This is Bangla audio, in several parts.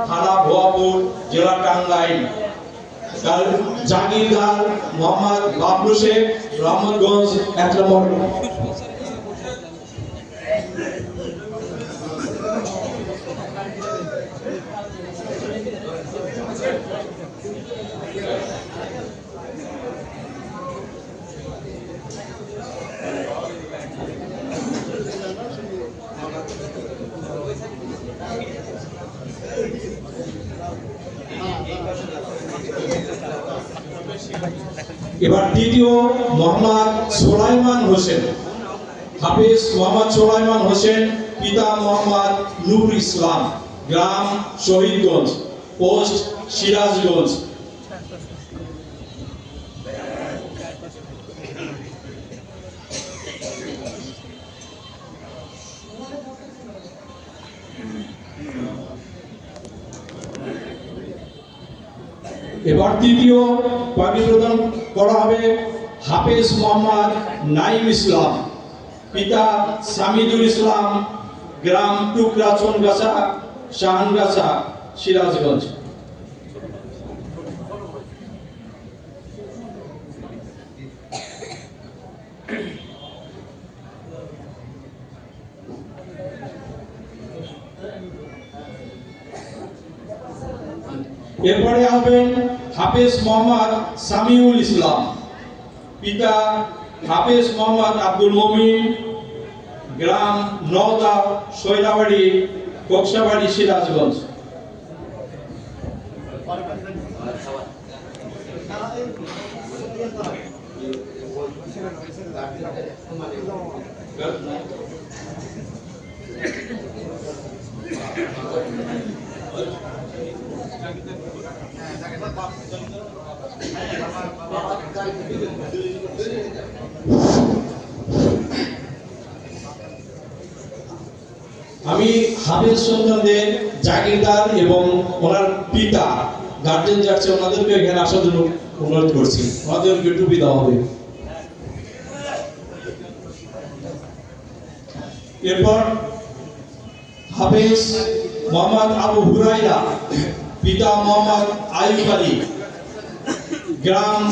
থানা ভুয়াপুর, জেলা টাঙ্গাইল। জাগিরদার মোহাম্মদ বাবলু শেখ, রহমতগঞ্জ 1 নম্বর। এবার দ্বিতীয় মোহাম্মদ সুলাইমান হোসেন, হাফেজ মোহাম্মদ সুলাইমান হোসেন, পিতা মোহাম্মদ নূর ইসলাম, গ্রাম শহীদগঞ্জ, পোস্ট সিরাজগঞ্জ। এবার তৃতীয় পাগড়ি প্রদান করা হবে হাফেজ মোহাম্মদ নাইম ইসলাম, পিতা সামিদুল ইসলাম, গ্রাম টুকরা চনগাছা, শাহানগাছা, সিরাজগঞ্জ। এরপরে হবেন হাফেজ মোহাম্মদ সামিউল ইসলাম, পিতা হাফেজ মোহাম্মদ আব্দুল মমিন, গ্রাম নওদা, শৈলাবাড়ি, কক্সাবাড়ি, সিরাজগঞ্জ। আমি হাফেজ সন্তানদের জাগিরদার এবং ওনার পিতা গার্জেন যাচ্ছে, ওনাদেরকে এখানে আসার জন্য অনুরোধ করছি। ওনাদেরকে টুপি দেওয়া হবে। এরপর হাফেজ মোহাম্মদ আবু হুরাইরা, পিতা মোহাম্মদ আইয়ুব আলী, গ্রাম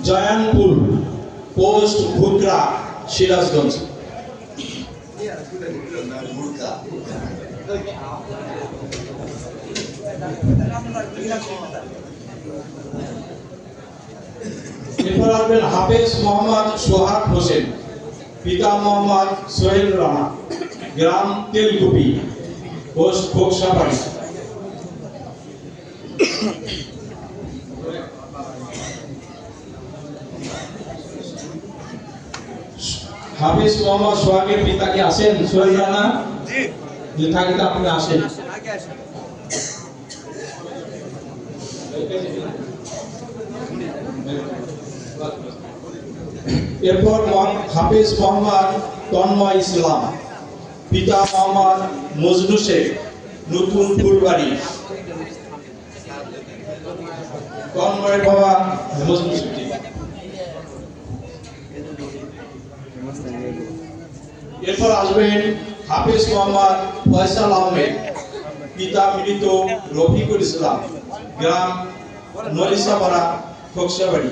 জয়ানপুর, পোস্ট ভুটরা, সিরাজগঞ্জ। এরপর আসবেন হাফেজ মোহাম্মদ সোহাগ হোসেন, পিতা মোহাম্মদ সোহেল রানা, গ্রাম তেলকুপি, পোস্ট কক্সাবাড়ি। হাফেজ মোহাম্মদ সোহাগের পিতা কি আসেন? সোহেল রানা জি থাকে, তো আপনি আসেন। এরপর হাফেজ মোহাম্মদ তন্ময় ইসলাম, পিতা মোহাম্মদ মজনু শেখ, নতুন ফুলবাড়ি। তন্ময়ের বাবা মজনু শেখ। এরপর আসবেন হাফেজ মোহাম্মদ ফয়সাল আহমেদ, পিতা মৃত রফিকুল ইসলাম, গ্রাম নরিসাপাড়া, কক্সাবাড়ি।